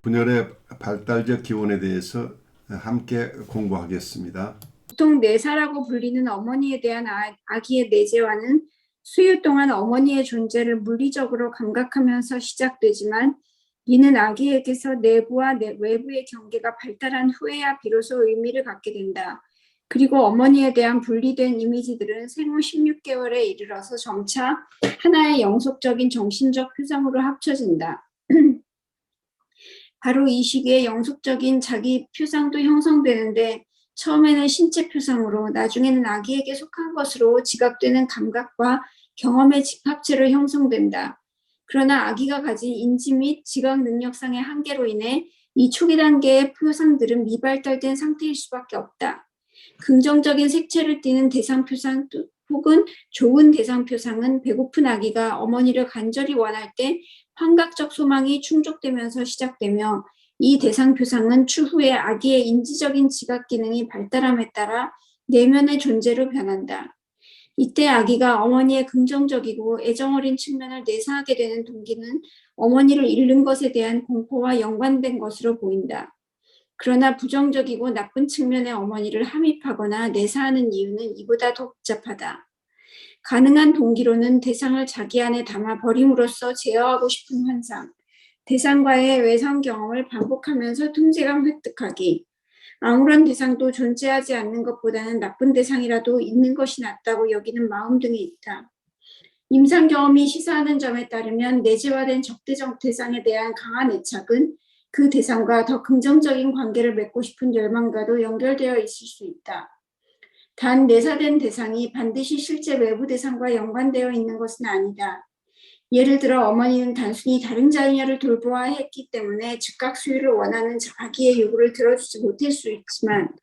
분열의 발달적 기원에 대해서 함께 공부하겠습니다. 보통 내사라고 불리는 어머니에 대한 아기의 내재와는 수유 동안 어머니의 존재를 물리적으로 감각하면서 시작되지만 이는 아기에게서 내부와 외부의 경계가 발달한 후에야 비로소 의미를 갖게 된다. 그리고 어머니에 대한 분리된 이미지들은 생후 16개월에 이르러서 점차 하나의 영속적인 정신적 표상으로 합쳐진다. 바로 이 시기에 영속적인 자기 표상도 형성되는데 처음에는 신체 표상으로 나중에는 아기에게 속한 것으로 지각되는 감각과 경험의 집합체로 형성된다. 그러나 아기가 가진 인지 및 지각 능력상의 한계로 인해 이 초기 단계의 표상들은 미발달된 상태일 수밖에 없다. 긍정적인 색채를 띠는 대상 표상 혹은 좋은 대상 표상은 배고픈 아기가 어머니를 간절히 원할 때 환각적 소망이 충족되면서 시작되며 이 대상 표상은 추후에 아기의 인지적인 지각 기능이 발달함에 따라 내면의 존재로 변한다. 이때 아기가 어머니의 긍정적이고 애정어린 측면을 내사하게 되는 동기는 어머니를 잃는 것에 대한 공포와 연관된 것으로 보인다. 그러나 부정적이고 나쁜 측면의 어머니를 함입하거나 내사하는 이유는 이보다 더 복잡하다. 가능한 동기로는 대상을 자기 안에 담아 버림으로써 제어하고 싶은 환상, 대상과의 외상 경험을 반복하면서 통제감 획득하기, 아무런 대상도 존재하지 않는 것보다는 나쁜 대상이라도 있는 것이 낫다고 여기는 마음 등이 있다. 임상 경험이 시사하는 점에 따르면 내재화된 적대적 대상에 대한 강한 애착은 그 대상과 더 긍정적인 관계를 맺고 싶은 열망과도 연결되어 있을 수 있다. 단 내사된 대상이 반드시 실제 외부 대상과 연관되어 있는 것은 아니다. 예를 들어 어머니는 단순히 다른 자녀를 돌보아야 했기 때문에 즉각 수유를 원하는 아기의 요구를 들어주지 못할 수 있지만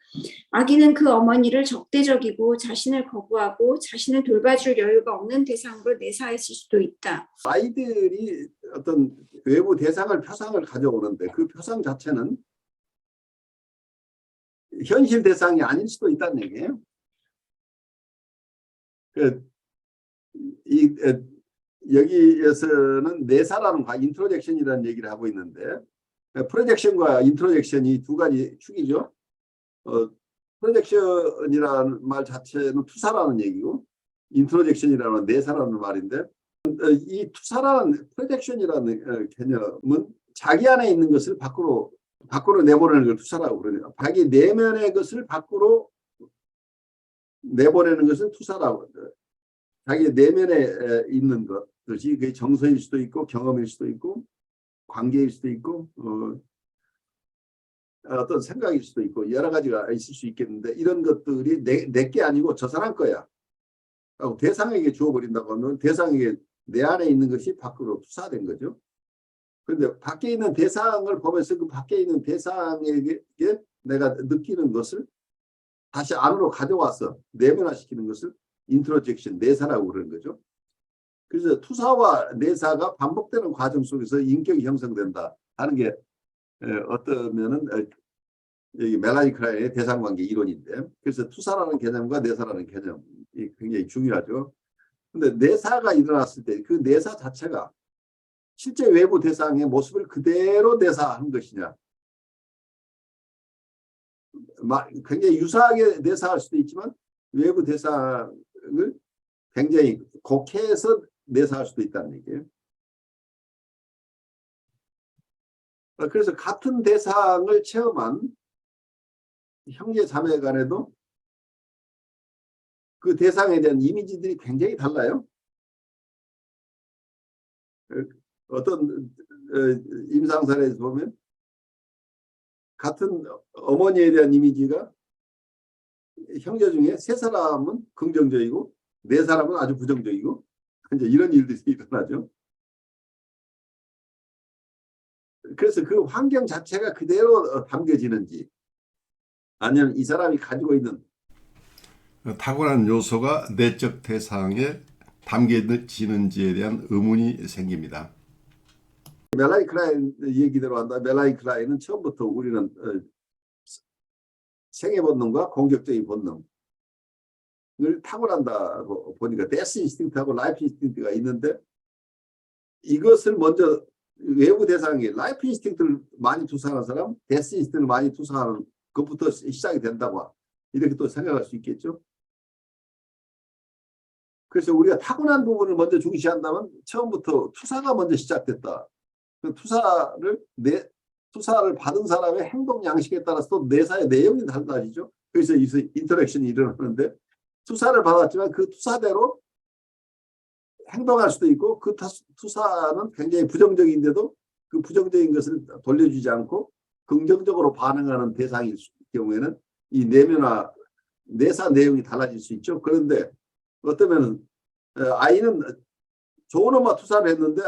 아기는 그 어머니를 적대적이고 자신을 거부하고 자신을 돌봐줄 여유가 없는 대상으로 내사했을 수도 있다. 아이들이 어떤 외부 대상을 표상을 가져오는데 그 표상 자체는 현실 대상이 아닐 수도 있다는 얘기예요. 여기에서는 내사라는 인트로젝션이라는 얘기를 하고 있는데 프로젝션과 인트로젝션이 두 가지 축이죠. 프로젝션이라는 말 자체는 투사라는 얘기고 인트로젝션이라는 내사라는 말인데 이 투사라는 프로젝션이라는 개념은 자기 안에 있는 것을 밖으로 내보내는 걸 투사라고 그러네요. 자기 내면의 것을 밖으로 내보내는 것을 투사라고 그래요. 자기 내면에 있는 것들이 그게 정서일 수도 있고 경험일 수도 있고 관계일 수도 있고 어떤 생각일 수도 있고 여러 가지가 있을 수 있겠는데 이런 것들이 내게 아니고 저 사람 거야 하고 대상에게 주어버린다고 하면 대상에게 내 안에 있는 것이 밖으로 투사된 거죠. 그런데 밖에 있는 대상을 보면서 그 밖에 있는 대상에게 내가 느끼는 것을 다시 안으로 가져와서 내면화시키는 것을 인트로젝션, 내사라고 그러는 거죠. 그래서 투사와 내사가 반복되는 과정 속에서 인격이 형성된다 하는 게 어떠면은 여기 멜라니 클라인의 대상관계 이론인데, 그래서 투사라는 개념과 내사라는 개념이 굉장히 중요하죠. 근데 내사가 일어났을 때 그 내사 자체가 실제 외부 대상의 모습을 그대로 내사한 것이냐, 굉장히 유사하게 내사할 수도 있지만 외부 대상을 굉장히 곡해해서 내사할 수도 있다는 얘기예요. 그래서 같은 대상을 체험한 형제 자매 간에도 그 대상에 대한 이미지들이 굉장히 달라요. 어떤 임상 사례에서 보면 같은 어머니에 대한 이미지가 형제 중에 세 사람은 긍정적이고 네 사람은 아주 부정적이고 이제 이런 일들이 일어나죠. 그래서 그 환경 자체가 그대로 담겨지는지 아니면 이 사람이 가지고 있는 탁월한 요소가 내적 대상에 담겨지는지에 대한 의문이 생깁니다. 멜라니 클라인 얘기대로 한다. 멜라니 클라인은 처음부터 우리는 생애 본능과 공격적인 본능을 탁월한다고 보니까 데스 인스팅트하고 라이프 인스팅트가 있는데 이것을 먼저 외부 대상이 라이프 인스팅크를 많이 투사하는 사람, 데스 인스팅크를 많이 투사하는 것부터 시작이 된다고 이렇게 또 생각할 수 있겠죠. 그래서 우리가 타고난 부분을 먼저 중시한다면 처음부터 투사가 먼저 시작됐다. 그 투사를 받은 사람의 행동 양식에 따라서 또 내사의 내용이 달라지죠. 그래서 인터랙션이 일어나는데 투사를 받았지만 그 투사대로 행동할 수도 있고 그 투사는 굉장히 부정적인데도 그 부정적인 것을 돌려주지 않고 긍정적으로 반응하는 대상일 경우에는 이 내면화 내사 내용이 달라질 수 있죠. 그런데 어쩌면 아이는 좋은 엄마 투사를 했는데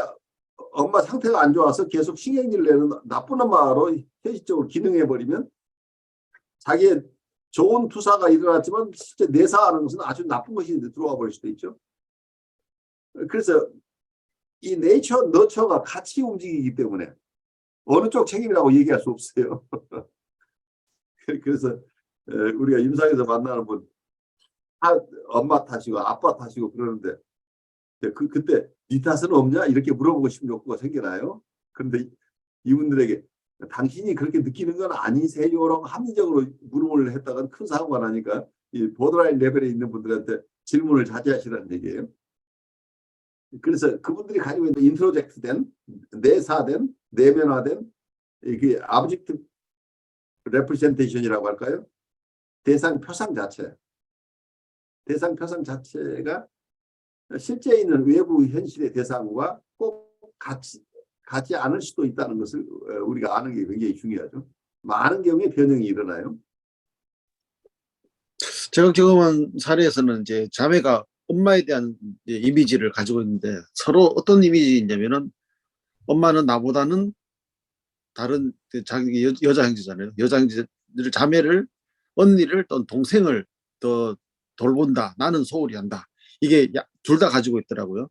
엄마 상태가 안 좋아서 계속 신경질을 내는 나쁜 엄마로 현실적으로 기능해버리면 자기의 좋은 투사가 일어났지만 실제 내사하는 것은 아주 나쁜 것이 들어와 버릴 수도 있죠. 그래서 이 네이처, 너처가 같이 움직이기 때문에 어느 쪽 책임이라고 얘기할 수 없어요. 그래서 우리가 임상에서 만나는 분 엄마 탓이고 아빠 탓이고 그러는데 그때 네 탓은 없냐 이렇게 물어보고 싶은 욕구가 생겨나요. 그런데 이분들에게 당신이 그렇게 느끼는 건 아니세요라고 합리적으로 물음을 했다간 큰 사고가 나니까 이 보드라인 레벨에 있는 분들한테 질문을 자제하시라는 얘기예요. 그래서 그분들이 가지고 있는 인트로젝트된 내사된 내면화된 이게 아브젝트 레프레젠테이션이라고 할까요? 대상 표상 자체가 실제 있는 외부 현실의 대상과 꼭 같지 않을 수도 있다는 것을 우리가 아는 게 굉장히 중요하죠. 많은 경우에 변형이 일어나요. 제가 경험한 사례에서는 이제 자매가 엄마에 대한 이미지를 가지고 있는데 서로 어떤 이미지냐면은 엄마는 나보다는 다른 자기 여자 형제잖아요. 여자 형제를 자매를 언니를 또 동생을 더 돌본다. 나는 소홀히 한다. 이게 둘 다 가지고 있더라고요.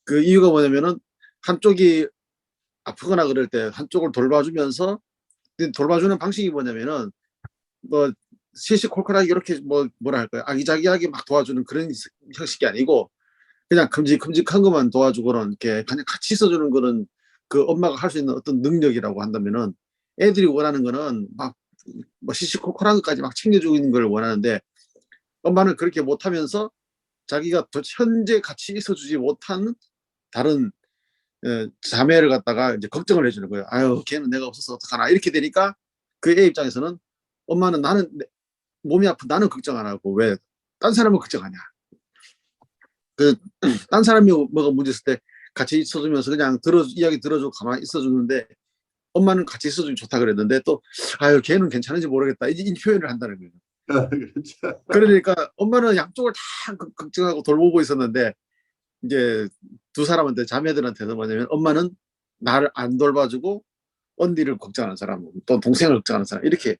그 이유가 뭐냐면은 한쪽이 아프거나 그럴 때 한쪽을 돌봐주면서 돌봐주는 방식이 뭐냐면은 뭐 시시콜콜하게 이렇게 뭐라 할까요? 아기자기하게 막 도와주는 그런 형식이 아니고 그냥 큼직큼직한 것만 도와주고는 이렇게 그냥 같이 있어주는 거는 그 엄마가 할 수 있는 어떤 능력이라고 한다면은 애들이 원하는 거는 막 뭐 시시콜콜한 것까지 막 챙겨주는 걸 원하는데 엄마는 그렇게 못하면서 자기가 현재 같이 있어주지 못한 다른 자매를 갖다가 이제 걱정을 해주는 거예요. 아유, 걔는 내가 없어서 어떡하나. 이렇게 되니까 그 애 입장에서는 엄마는 나는 몸이 아픈 나는 걱정 안 하고 왜 딴 사람은 걱정하냐. 딴 사람이 뭐가 문제 있을 때 같이 있어주면서 그냥 이야기 들어주고 가만히 있어주는데 엄마는 같이 있어주면 좋다 그랬는데 또 아유 걔는 괜찮은지 모르겠다 이 표현을 한다는 거예요. 그렇죠. 그러니까 엄마는 양쪽을 다 걱정하고 돌보고 있었는데 이제 두 사람한테 자매들한테는 뭐냐면 엄마는 나를 안 돌봐주고 언니를 걱정하는 사람 또 동생을 걱정하는 사람 이렇게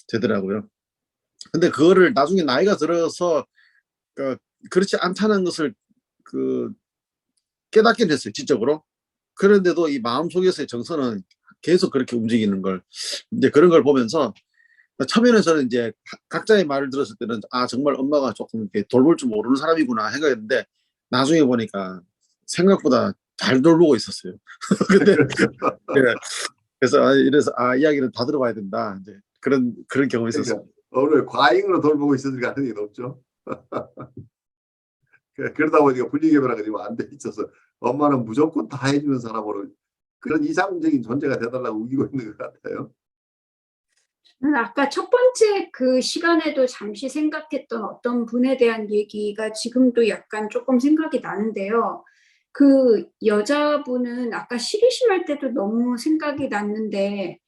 되더라고요. 근데 그거를 나중에 나이가 들어서 그렇지 않다는 것을 깨닫게 됐어요. 지적으로. 그런데도 이 마음속에서의 정서는 계속 그렇게 움직이는 걸 이제 그런 걸 보면서 처음에는 저는 이제 각자의 말을 들었을 때는 아 정말 엄마가 조금 이렇게 돌볼 줄 모르는 사람이구나 생각했는데 나중에 보니까 생각보다 잘 돌보고 있었어요. 근데 그래서 이래서 이야기는 다 들어봐야 된다. 이제 그런 경험이 있었어요. 그러니까 오늘 과잉으로 돌보고 있었을 가능성이 높죠. 그러다 보니까 분리개별화가 지금 안 돼 있어서 엄마는 무조건 다 해주는 사람으로 그런 이상적인 존재가 되달라고 우기고 있는 것 같아요. 아까 첫 번째 그 시간에도 잠시 생각했던 어떤 분에 대한 얘기가 지금도 약간 조금 생각이 나는데요. 그 여자분은 아까 시기심할 때도 너무 생각이 났는데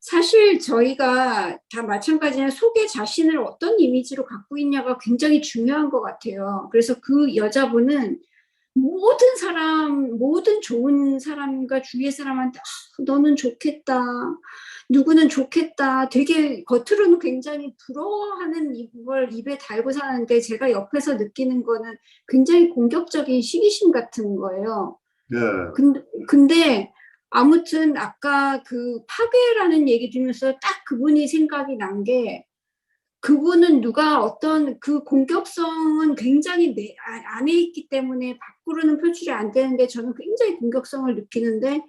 사실 저희가 다 마찬가지로 속의 자신을 어떤 이미지로 갖고 있냐가 굉장히 중요한 것 같아요. 그래서 그 여자분은 모든 사람, 모든 좋은 사람과 주위의 사람한테 너는 좋겠다, 누구는 좋겠다, 되게 겉으로는 굉장히 부러워하는 이걸 입에 달고 사는데 제가 옆에서 느끼는 거는 굉장히 공격적인 시기심 같은 거예요. 네. 근데 아무튼 아까 그 파괴라는 얘기 들으면서 딱 그분이 생각이 난 게 그분은 누가 어떤 그 공격성은 굉장히 내 안에 있기 때문에 밖으로는 표출이 안 되는데 저는 굉장히 공격성을 느끼는데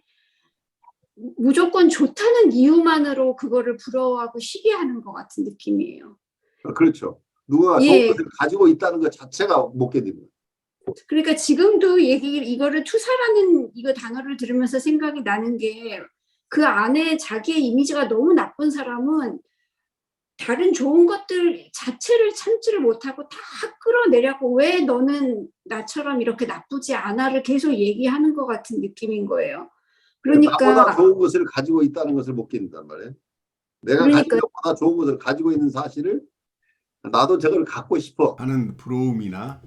무조건 좋다는 이유만으로 그거를 부러워하고 시기하는 것 같은 느낌이에요. 그렇죠. 누가 좋은 예. 것을 가지고 있다는 것 자체가 못 견딥니다. 그러니까 지금도 이거를 투사라는 이거 단어를 들으면서 생각이 나는 게 그 안에 자기의 이미지가 너무 나쁜 사람은 다른 좋은 것들 자체를 참지를 못하고 다 끌어내려고 왜 너는 나처럼 이렇게 나쁘지 않아를 계속 얘기하는 것 같은 느낌인 거예요. 나보다 그러니까 좋은 것을 가지고 있다는 것을 못 견딘단 말이에요. 내가 가진 그러니까 것보다 좋은 것을 가지고 있는 사실을 나도 저걸 갖고 싶어. 하는 부러움이나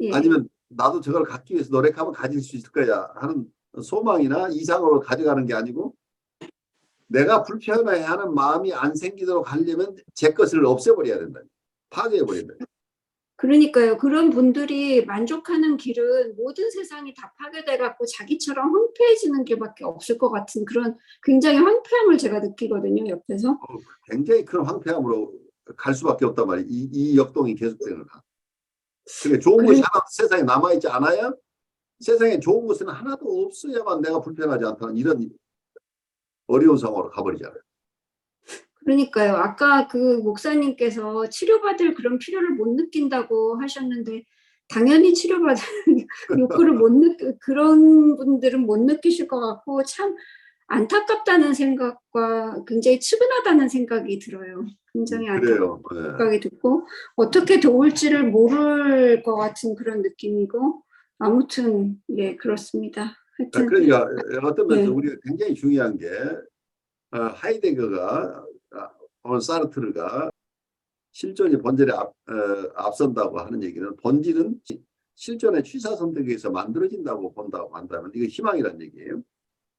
예. 아니면 나도 저걸 갖기 위해서 노력하면 가질 수 있을 거야 하는 소망이나 이상으로 가져가는 게 아니고 내가 불편해하는 마음이 안 생기도록 하려면 제 것을 없애버려야 된다. 파괴해버린다. 그러니까요. 그런 분들이 만족하는 길은 모든 세상이 다 파괴돼 갖고 자기처럼 황폐해지는 길밖에 없을 것 같은 그런 굉장히 황폐함을 제가 느끼거든요. 옆에서. 굉장히 큰 황폐함으로 갈 수밖에 없단 말이에요. 이 역동이 계속되는 한. 그러니까 좋은 것이 하나도 세상에 남아있지 않아야 세상에 좋은 것은 하나도 없어야만 내가 불편하지 않다는 이런 어려운 상황으로 가버리잖아요. 그러니까요. 아까 그 목사님께서 치료받을 그런 필요를 못 느낀다고 하셨는데 당연히 치료받을 욕구를 못 느끼 그런 분들은 못 느끼실 것 같고 참 안타깝다는 생각과 굉장히 측은하다는 생각이 들어요. 굉장히 그래요. 안타깝다는 생각이 듣고 어떻게 도울지를 모를 것 같은 그런 느낌이고 아무튼 예 그렇습니다. 하여튼 그러니까 어떤 면에서 예. 우리가 굉장히 중요한 게 하이데거가 사르트르가 실존이 본질에 앞선다고 하는 얘기는 본질은 실존의 취사 선택에서 만들어진다고 본다고 한다면 이거 희망이라는 얘기예요.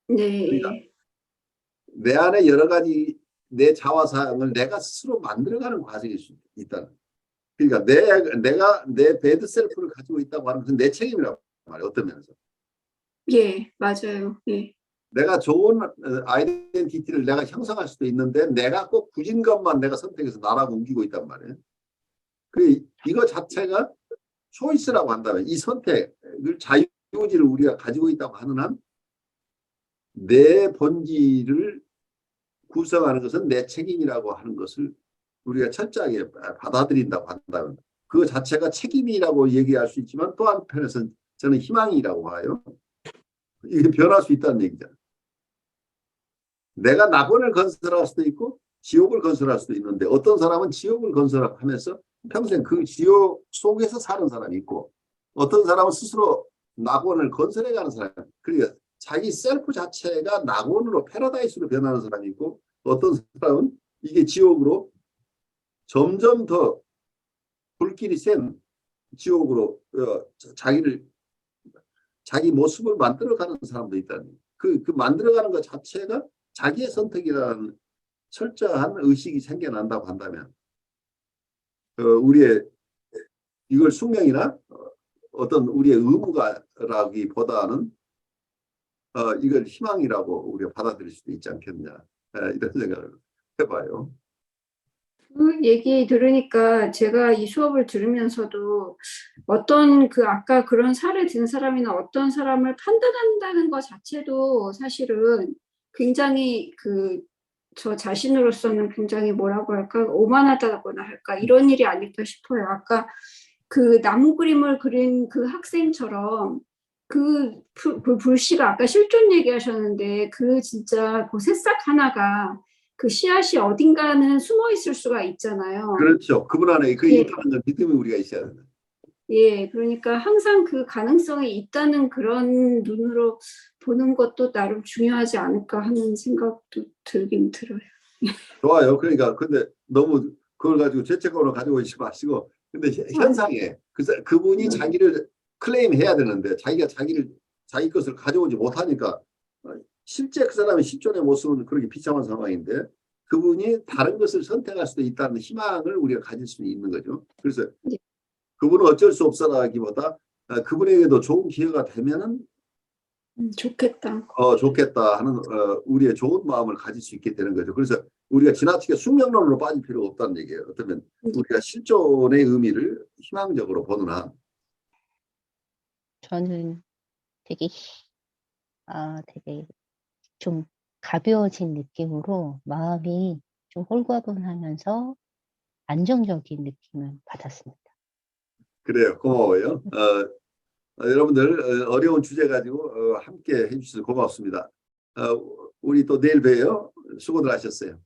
그러니까 네. 내 안에 여러 가지 내 자화상을 내가 스스로 만들어가는 과정일 수 있다는. 그러니까 내가 내 배드 셀프를 가지고 있다고 하는 것은 내 책임이라고 말이에요. 어떤 면에서. 예, 맞아요. 예. 내가 좋은 아이덴티티를 내가 형성할 수도 있는데 내가 꼭 굳은 것만 내가 선택해서 나라고 옮기고 있단 말이에요. 이거 자체가 초이스라고 한다면 이 선택을 자유의지를 우리가 가지고 있다고 하는 한 내 본질을 구성하는 것은 내 책임이라고 하는 것을 우리가 철저하게 받아들인다고 한다면 그 자체가 책임이라고 얘기할 수 있지만 또 한편에서는 저는 희망이라고 봐요. 이게 변할 수 있다는 얘기잖아요. 내가 낙원을 건설할 수도 있고 지옥을 건설할 수도 있는데 어떤 사람은 지옥을 건설하면서 평생 그 지옥 속에서 사는 사람이 있고 어떤 사람은 스스로 낙원을 건설해가는 사람이 그러니까 자기 셀프 자체가 낙원으로 패러다이스로 변하는 사람이 있고 어떤 사람은 이게 지옥으로 점점 더 불길이 센 지옥으로 자기 모습을 만들어가는 사람도 있다는 그 만들어가는 것 자체가 자기의 선택이라는 철저한 의식이 생겨난다고 한다면 우리의 이걸 숙명이나 어떤 우리의 의무가라기보다는 이걸 희망이라고 우리가 받아들일 수도 있지 않겠냐 이런 생각을 해봐요. 그 얘기 들으니까 제가 이 수업을 들으면서도 어떤 그 아까 그런 사례 든 사람이나 어떤 사람을 판단한다는 것 자체도 사실은 굉장히 저 자신으로서는 굉장히 뭐라고 할까 오만하다거나 할까 이런 일이 아닐까 싶어요. 아까 그 나무 그림을 그린 그 학생처럼 그 불씨가 아까 실존 얘기하셨는데 그 진짜 그 새싹 하나가 그 씨앗이 어딘가는 숨어 있을 수가 있잖아요. 그렇죠. 그분 안에 그 예. 있다는 건 믿음이 우리가 있어야 된다. 예, 그러니까 항상 그 가능성이 있다는 그런 눈으로 보는 것도 나름 중요하지 않을까 하는 생각도 들긴 들어요. 좋아요. 그러니까 근데 너무 그걸 가지고 죄책감으로 가지고 있지 마시고 근데 현상에 그분이 자기를 클레임해야 되는데 자기가 자기 것을 가져오지 못하니까 실제 그 사람의 실존의 모습은 그렇게 비참한 상황인데 그분이 다른 것을 선택할 수도 있다는 희망을 우리가 가질 수 있는 거죠. 그래서 네. 그분은 어쩔 수 없어라기보다 그분에게도 좋은 기회가 되면은 좋겠다. 좋겠다 하는 우리의 좋은 마음을 가질 수 있게 되는 거죠. 그래서 우리가 지나치게 숙명론으로 빠질 필요가 없다는 얘기예요. 어쩌면 우리가 실존의 의미를 희망적으로 보는 한. 저는 되게 되게 좀 가벼워진 느낌으로 마음이 좀 홀가분하면서 안정적인 느낌을 받았습니다. 그래요. 고마워요. 여러분들 어려운 주제 가지고 함께 해주셔서 고맙습니다. 우리 또 내일 봬요. 수고들 하셨어요.